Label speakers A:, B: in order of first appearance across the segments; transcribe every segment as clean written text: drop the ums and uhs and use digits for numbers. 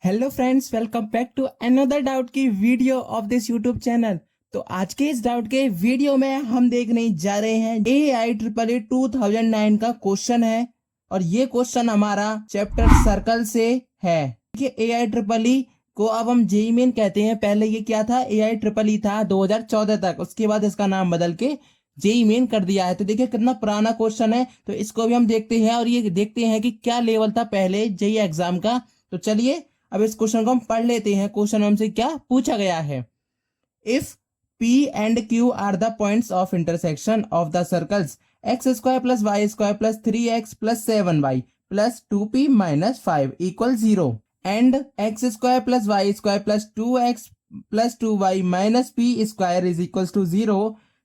A: Hello friends, welcome back to another doubt की video of this YouTube channel. तो आज के इस डाउट के वीडियो में हम देखने जा रहे हैं AIEEE 2009 का क्वेश्चन है और ये क्वेश्चन हमारा चैप्टर सर्कल से है। देखिए AIEEE को अब हम जेईई मेन कहते हैं। पहले ये क्या था, AIEEE था 2014 तक, उसके बाद इसका नाम बदल के जेईई मेन कर दिया है। तो देखिए कितना पुराना क्वेश्चन है, तो इसको भी हम देखते हैं और ये देखते हैं कि क्या लेवल था पहले जेईई एग्जाम का। तो चलिए अब इस क्वेश्चन को हम पढ़ लेते हैं। क्वेश्चन हमसे क्या पूछा गया है, if P and Q are the points of intersection of the circles x² + y² + 3x + 7y + 2p - 5 = 0 and x² + y² + 2x + 2y - p² = 0,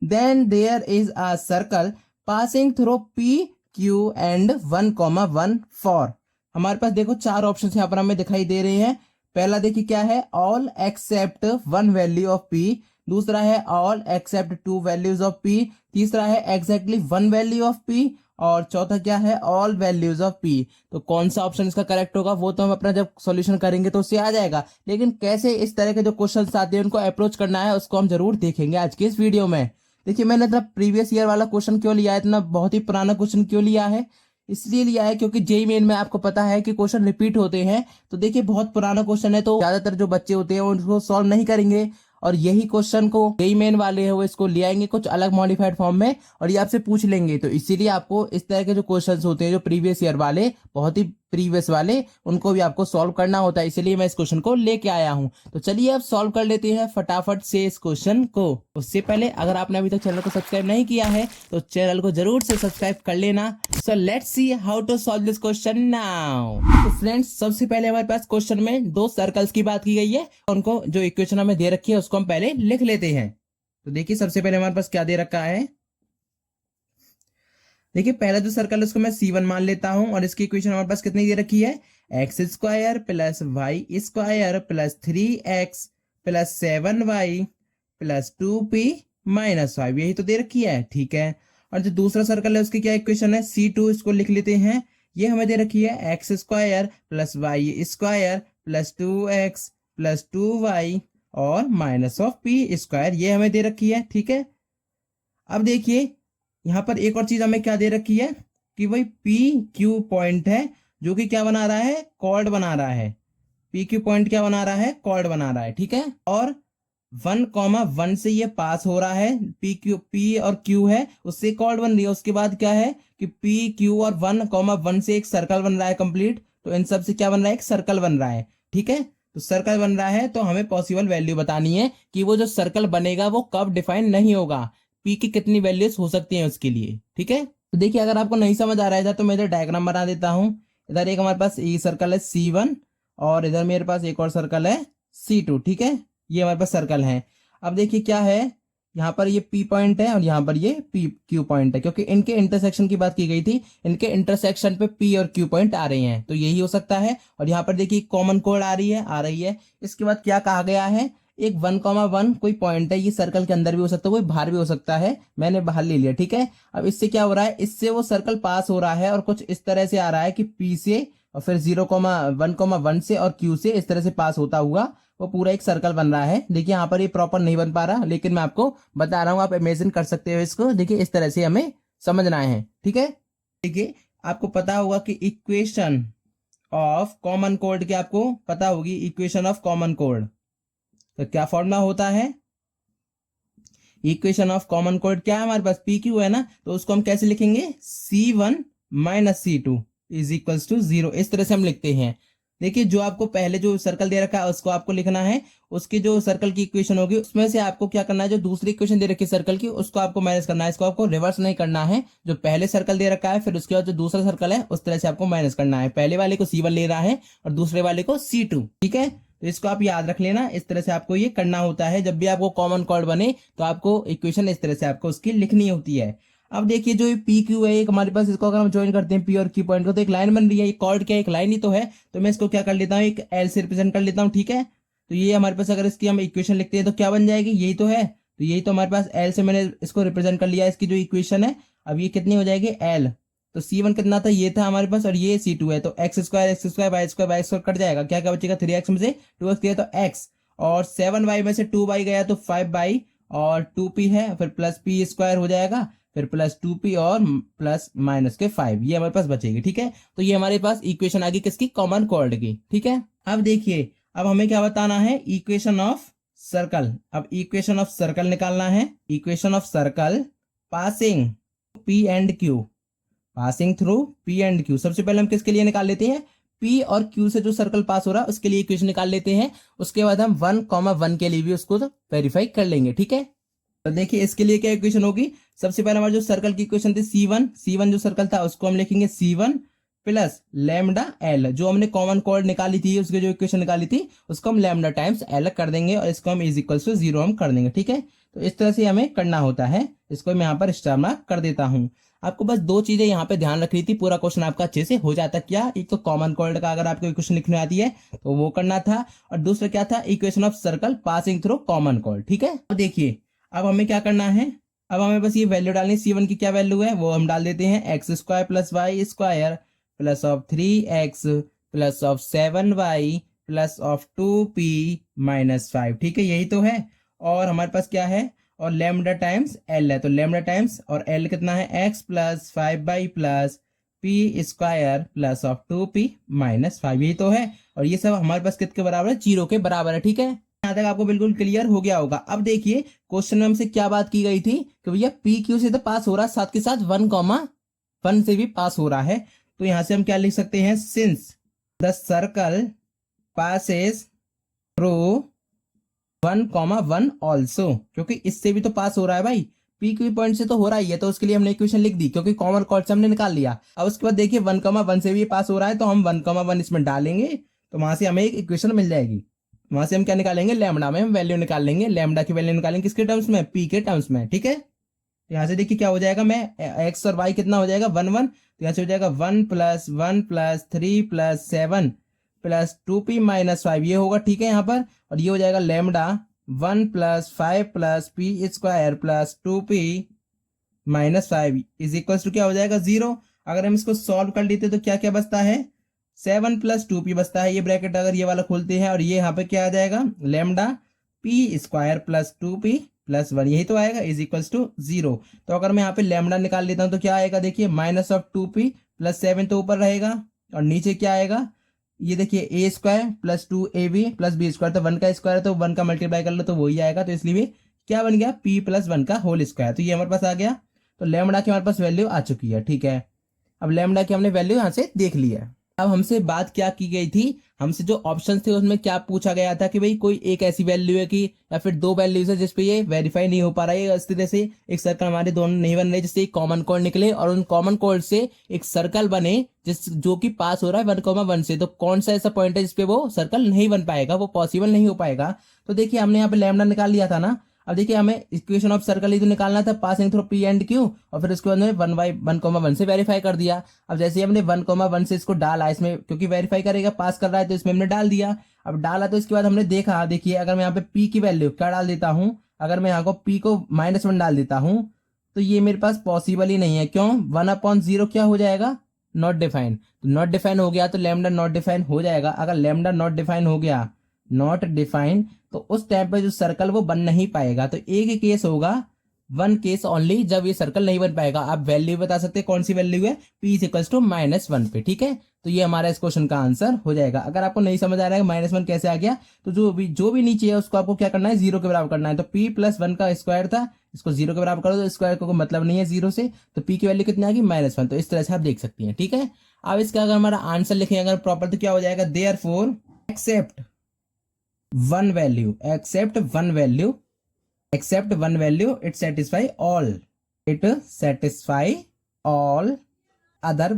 A: then there is a circle passing through P, Q and 1, 1 for। हमारे पास देखो चार option यहाँ पर हमें दिखाई दे रहे हैं। पहला देखिए क्या है, all except 1 value of P, दूसरा है all except 2 values of P, तीसरा है एग्जैक्टली 1 वैल्यू ऑफ P और चौथा क्या है, ऑल वैल्यूज ऑफ P। तो कौन सा ऑप्शन इसका करेक्ट होगा वो तो हम अपना जब सॉल्यूशन करेंगे तो उससे आ जाएगा, लेकिन कैसे इस तरह के जो क्वेश्चंस आते हैं उनको अप्रोच करना है उसको हम जरूर देखेंगे आज के इस वीडियो में। देखिए मैंने इतना प्रीवियस ईयर वाला क्वेश्चन क्यों लिया है, इतना बहुत ही पुराना क्वेश्चन क्यों लिया है, इसलिए लिया है क्योंकि जेईई मेन में आपको पता है कि क्वेश्चन रिपीट होते हैं। तो देखिए बहुत पुराना क्वेश्चन है तो ज्यादातर जो बच्चे होते हैं उनको सॉल्व नहीं करेंगे और यही क्वेश्चन को जेईई मेन वाले हैं वो इसको ले आएंगे कुछ अलग मॉडिफाइड फॉर्म में और ये आपसे पूछ लेंगे। तो इसीलिए आपको इस तरह के जो क्वेश्चंस होते हैं जो प्रीवियस ईयर वाले, बहुत ही प्रीवियस वाले, उनको भी आपको सॉल्व करना होता है, इसीलिए मैं इस क्वेश्चन को लेके आया हूं। तो चलिए अब सॉल्व कर लेते हैं फटाफट से इस क्वेश्चन को। उससे पहले अगर आपने अभी तक चैनल को सब्सक्राइब नहीं किया है तो चैनल को जरूर से सब्सक्राइब कर लेना। So let's see how to solve this question now. तो फ्रेंड्स सबसे पहले हमारे पास क्वेश्चन में दो सर्कल्स की बात की गई है, उनको जो इक्वेशन हमें दे रखी है उसको हम पहले लिख लेते हैं। तो देखिए सबसे पहले हमारे पास क्या दे रखा है, देखिए पहला जो सर्कल है उसको मैं C1 मान लेता हूं और इसकी इक्वेशन हमारे पास कितनी दे रखी है, x² + y² + 3x + 7y + 2p - 5, यही तो दे रखी है, ठीक है। और जो दूसरा सर्कल है उसकी क्या इक्वेशन है, C2, इसको लिख लेते हैं। ये हमें दे रखी है x² + y² + 2x + 2y और -p², ये हमें दे रखी है, ठीक है। अब देखिए यहां पर एक और चीज हमें क्या दे रखी है कि वही पी क्यू पॉइंट है जो कि क्या बना रहा है, कॉर्ड बना रहा है। पी क्यू पॉइंट क्या बना रहा है, कॉर्ड बना रहा है, ठीक है। और 1, 1 से ये पास हो रहा है, पी और क्यू है उससे कॉर्ड बन रही है। उसके बाद क्या है कि पी क्यू और 1, 1 से एक सर्कल बन रहा है कंप्लीट। तो इन सब से क्या बन रहा है, एक सर्कल बन रहा है, ठीक है। तो सर्कल बन रहा है तो हमें पॉसिबल वैल्यू बतानी है कि वो जो सर्कल बनेगा वो कब डिफाइन नहीं होगा, पी की कितनी वैल्यूज हो सकती हैं उसके लिए, ठीक है। तो देखिए अगर आपको नहीं समझ आ रहा है तो मैं इधर डायग्राम बना देता हूं। इधर एक हमारे पास ये सर्कल है C1 और इधर मेरे पास एक और सर्कल है C2, ठीक है। ये हमारे पास सर्कल है। अब देखिए क्या है, यहाँ पर ये P पॉइंट है और यहाँ पर ये P Q पॉइंट है, क्योंकि इनके इंटरसेक्शन की बात की गई थी। इनके इंटरसेक्शन पे P और Q पॉइंट आ रहे हैं तो यही हो सकता है। और यहाँ पर देखिए कॉमन कोड आ रही है। इसके बाद क्या कहा गया है, एक 1, 1 कोई पॉइंट है, ये सर्कल के अंदर भी हो सकता है, कोई बाहर भी हो सकता है, मैंने बाहर ले लिया, ठीक है। अब इससे क्या हो रहा है, इससे वो सर्कल पास हो रहा है और कुछ इस तरह से आ रहा है कि P से और फिर 0, 1, 1 से और Q से इस तरह से पास होता हुआ वो पूरा एक सर्कल बन रहा है। देखिए यहाँ पर ये प्रॉपर नहीं बन पा रहा, लेकिन मैं आपको बता रहा हूँ, आप इमेजिन कर सकते हो इसको। देखिए इस तरह से हमें समझना है, ठीक है। देखिए आपको पता होगा कि इक्वेशन ऑफ कॉमन कोड की आपको पता होगी, इक्वेशन ऑफ कॉमन कोड तो क्या फॉर्मूला होता है, इक्वेशन ऑफ कॉमन कोड क्या है हमारे पास, पी क्यू है ना, तो उसको हम कैसे लिखेंगे, C1 - C2 = 0, इस तरह से हम लिखते हैं। देखिए जो आपको पहले जो सर्कल दे रखा है उसको आपको लिखना है, उसकी जो सर्कल की इक्वेशन होगी उसमें से आपको क्या करना है, जो दूसरी इक्वेशन दे रखी है सर्कल की उसको आपको माइनस करना है। इसको आपको रिवर्स नहीं करना है, जो पहले सर्कल दे रखा है फिर उसके बाद जो दूसरा सर्कल है उस तरह से आपको माइनस करना है। पहले वाले को C1 ले रहा है और दूसरे वाले को C2, ठीक है। तो इसको आप याद रख लेना, इस तरह से आपको ये करना होता है। जब भी आपको कॉमन कॉर्ड बने तो आपको इक्वेशन इस तरह से आपको उसकी लिखनी होती है। अब देखिए जो पी क्यू है एक हमारे पास, इसको अगर हम ज्वाइन करते हैं पी और क्यू पॉइंट को तो एक लाइन बन रही है। ये कॉर्ड क्या, एक लाइन ही तो है। तो मैं इसको क्या कर लेता हूँ, एक एल से रिप्रेजेंट कर लेता हूँ, ठीक है। तो ये हमारे पास अगर इसकी हम इक्वेशन लिखते हैं तो क्या बन जाएगी, यही तो है। तो यही तो हमारे पास एल से मैंने इसको रिप्रेजेंट कर लिया, इसकी जो इक्वेशन है। अब ये कितनी हो जाएगी, एल। तो C1 कितना था, ये था हमारे पास, और ये C2 है। तो x square y square cut जाएगा, क्या क्या बचेगा, 3x में से 2x गया तो x, और 7y में से 2y गया तो 5y, और 2p है, फिर प्लस p स्क्वायर हो जाएगा, फिर प्लस 2p और प्लस माइनस के 5, ये हमारे पास बचेगी। ठीक है, तो ये हमारे पास इक्वेशन आ गई किसकी, कॉमन कोऑर्ड की। ठीक है, अब देखिए, अब हमें क्या बताना है, इक्वेशन ऑफ सर्कल। अब इक्वेशन ऑफ सर्कल निकालना है। Equation of circle passing P and Q, passing through P and Q। सबसे पहले हम किसके लिए निकाल लेते हैं, P और Q से जो सर्कल पास हो रहा है उसके लिए इक्वेशन निकाल लेते हैं। उसके बाद हम 1,1 के लिए भी उसको वेरीफाई कर लेंगे। ठीक है, तो देखिए इसके लिए क्या इक्वेशन होगी, सबसे पहले हमारे जो सर्कल की इक्वेशन थी C1 जो सर्कल था उसको हम लिखेंगे C1 प्लस लैम्डा एल, जो हमने कॉमन कोऑर्ड निकाली थी, उसकी जो इक्वेशन निकाली थी उसको हम लैम्डा टाइम्स एल कर देंगे, और इसको हम इज इक्वल टू 0 हम कर देंगे। ठीक है, तो इस तरह से हमें करना होता है। इसको मैं यहाँ पर स्टार मार्क कर देता हूँ। आपको बस दो चीजें यहाँ पे ध्यान रखनी थी, पूरा क्वेश्चन आपका अच्छे से हो जाता। क्या, एक तो कॉमन कोऑर्ड का अगर आपको इक्वेशन लिखने आती है तो वो करना था, और दूसरा क्या था, equation of circle passing through common co-ord. ठीक है, अब देखिए अब हमें क्या करना है, अब हमें बस ये वैल्यू डालनी है। C1 की क्या वैल्यू है वो हम डाल देते हैं, x square plus y square plus of 3x plus of 7y plus of 2p minus 5। ठीक है, यही तो है। और हमारे पास क्या है, और लेमडा टाइम्स एल है, तो लेमडा टाइम्स और एल कितना है, x plus 5y plus p square plus of 2p minus 5, यही तो है। और ये सब हमारे पास कितने बराबर है, 0 के बराबर है। ठीक है, यहाँ तक आपको बिल्कुल क्लियर हो गया होगा। अब देखिए क्वेश्चन में हमसे क्या बात की गई थी कि भैया PQ से तो पास हो रहा है, साथ के साथ 1,1 से भी पास हो रहा है। तो यहां से हम क्या लिख सकते हैं, since the circle passes through 1,1 also, क्योंकि इससे भी तो पास हो रहा है भाई, PQ पॉइंट से तो हो रहा ही है, तो उसके लिए हमने इक्वेशन लिख दी, क्योंकि कॉमन कोऑर्ड से हमने निकाल लिया। अब उसके बाद देखिए 1,1 से भी पास हो रहा है, तो हम 1,1 इसमें डालेंगे, तो वहां से हमें एक इक्वेशन मिल जाएगी। वहां से हम क्या निकालेंगे, लैम्डा में हम वैल्यू निकाल लेंगे, लैम्डा की वैल्यू निकालेंगे किसके टर्म्स में, P के टर्म्स में। ठीक है, यहाँ से देखिए क्या हो जाएगा, मैं एक्स और वाई कितना हो जाएगा 1,1, तो यहाँ से हो जाएगा 1 plus 3 plus 7 plus 2p minus 5, ये होगा। ठीक है, यहाँ पर, और ये हो जाएगा lambda 1 plus 5 plus p square plus 2p minus 5 is equal to क्या हो जाएगा, 0। अगर हम इसको सॉल्व कर लेते तो क्या क्या बचता है, 7 प्लस 2p बचता है, ये ब्रैकेट अगर ये वाला खोलते हैं, और ये यहाँ पे क्या आ जाएगा, lambda p square plus 2p plus 1, यही तो आएगा, इज इक्वल्स टू 0। तो अगर मैं यहाँ पे लैम्डा निकाल लेता हूँ तो क्या आएगा, देखिए माइनस ऑफ 2p प्लस 7 तो ऊपर रहेगा, और नीचे क्या आएगा, ये देखिए a square plus 2ab plus b square, तो 1 का स्क्वायर तो 1 का मल्टीप्लाई कर लो तो वही आएगा, तो इसलिए क्या बन गया, p प्लस 1 का होल स्क्वायर, तो ये हमारे पास आ गया। तो लैम्डा की हमारे पास वैल्यू आ चुकी है। ठीक है, अब लैम्डा की हमने वैल्यू यहाँ से देख ली है। अब हमसे बात क्या की गई थी, हमसे जो ऑप्शन थे उसमें क्या पूछा गया था कि भाई कोई एक ऐसी वैल्यू है कि, या फिर दो वैल्यूज है जिसपे ये वेरीफाई नहीं हो पा रहा है, इस तरह से एक सर्कल हमारे दोनों नहीं बन रहे, जिससे एक कॉमन कोऑर्ड निकले और उन कॉमन कोऑर्ड से एक सर्कल बने जो कि पास हो रहा है 1,1 से। तो कौन सा ऐसा पॉइंट है जिसपे वो सर्कल नहीं बन पाएगा, वो पॉसिबल नहीं हो पाएगा। तो देखिए हमने यहाँ पे लैम्डा निकाल लिया था ना। अब देखिए हमें इक्वेशन ऑफ सर्कल ही तो निकालना था, passing through P and Q, और फिर उसके बाद में 1,1 से वेरीफाई कर दिया। अब जैसे हमने 1,1 से इसको डाला, इसमें क्योंकि वेरीफाई करेगा, पास कर रहा है, तो इसमें हमने डाल दिया। अब डाला तो इसके बाद हमने देखा, देखिए अगर मैं यहाँ पे P की वैल्यू क्या डाल देता हूँ, अगर मैं यहाँ को P को -1 डाल देता हूँ तो ये मेरे पास पॉसिबल ही नहीं है। क्यों, 1/0 क्या हो जाएगा, नॉट डिफाइन। तो नॉट डिफाइन हो गया तो लैम्डा नॉट डिफाइन हो जाएगा। अगर लैम्डा नॉट डिफाइन हो गया, नॉट डिफाइन, तो उस टाइम पे जो सर्कल वो बन नहीं पाएगा। तो एक ही केस होगा, वन केस ओनली, जब ये सर्कल नहीं बन पाएगा। आप वैल्यू बता सकते हैं कौन सी वैल्यू है, P इक्वल्स टू -1 पे। ठीक है, तो ये हमारा इस क्वेश्चन का आंसर हो जाएगा। अगर आपको नहीं समझ आ रहा है -1 कैसे आ गया, तो जो भी नीचे है उसको आपको क्या करना है, 0 के बराबर करना है। तो P प्लस 1 का स्क्वायर था, इसको 0 के बराबर करो तो स्क्वायर को मतलब नहीं है 0 से, तो P की वैल्यू कितनी आ गई, -1। तो इस तरह से आप देख सकती हैं। ठीक है, अब इसका अगर हमारा आंसर लिखें अगर प्रॉपर, तो क्या हो जाएगा, therefore except one value, except one value, it satisfy all other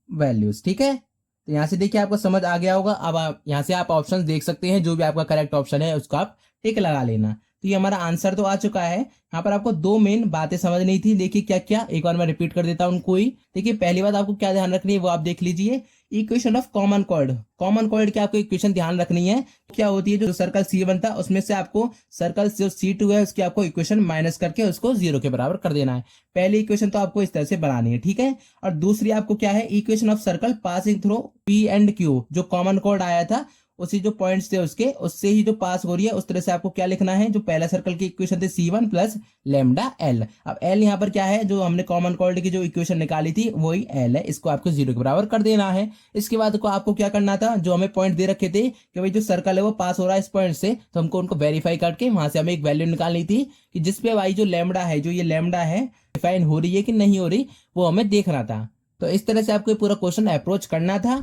A: values। ठीक है, तो यहां से देखिए आपको समझ आ गया होगा। अब आप यहां से आप ऑप्शंस देख सकते हैं, जो भी आपका करेक्ट ऑप्शन है उसको आप टिक लगा लेना। तो ये हमारा आंसर तो आ चुका है। यहाँ पर आपको दो मेन बातें समझनी थी, देखिए क्या क्या, एक बार मैं रिपीट कर देता हूँ उनको ही। देखिए पहली बात आपको क्या ध्यान रखनी है वो आप देख लीजिए equation of common chord. Common chord की आपको इक्वेशन ध्यान रखनी है। क्या होती है, जो सर्कल सी बनता है उसमें से आपको सर्कल जो C2 है उसकी आपको इक्वेशन माइनस करके उसको 0 के बराबर कर देना है। पहली इक्वेशन तो आपको इस तरह से बनानी है, ठीक है। और दूसरी आपको क्या है, equation of circle passing through P and Q, जो कॉमन कॉर्ड आया था उसी जो पॉइंट्स थे उसके उससे ही जो पास हो रही है उस तरह से आपको क्या लिखना है। जो पहला सर्कल की इक्वेशन थी C1 प्लस लैम्डा L। अब L यहाँ पर क्या है, जो हमने कॉमन कॉर्ड की जो इक्वेशन निकाली थी वही L है, इसको आपको 0 के बराबर कर देना है। इसके बाद को आपको क्या करना था, जो हमें पॉइंट दे रखे थे कि भाई जो सर्कल है वो पास हो रहा है इस पॉइंट से, तो हमको उनको वेरीफाई करके वहां से हमें एक वैल्यू निकालनी थी कि जिसपे भाई जो लैम्डा है, जो ये लैम्डा है डिफाइन हो रही है कि नहीं हो रही, वो हमें देखना था। तो इस तरह से आपको ये पूरा क्वेश्चन अप्रोच करना था।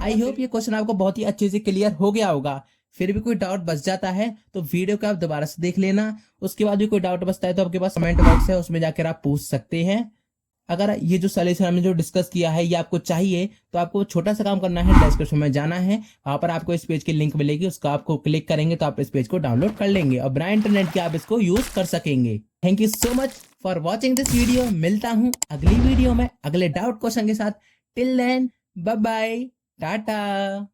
A: आई होप ये क्वेश्चन आपको बहुत ही अच्छे से क्लियर हो गया होगा। फिर भी कोई डाउट बच जाता है तो वीडियो को आप दोबारा से देख लेना। उसके बाद भी कोई डाउट बचता है तो आपके पास कमेंट बॉक्स है, उसमें जाकर आप पूछ सकते हैं। अगर ये जो सॉल्यूशन हमने जो डिस्कस किया है ये आपको चाहिए तो आपको छोटा सा काम करना है, डिस्क्रिप्शन में जाना है, वहां पर आपको इस पेज की लिंक मिलेगी, उसको आपको क्लिक करेंगे तो आप इस पेज को डाउनलोड कर लेंगे और बिना इंटरनेट के आप इसको यूज कर सकेंगे। Thank you so much for watching this video. मिलता हूँ अगली वीडियो में अगले डाउट क्वेश्चन के साथ। Till then bye bye, Tata.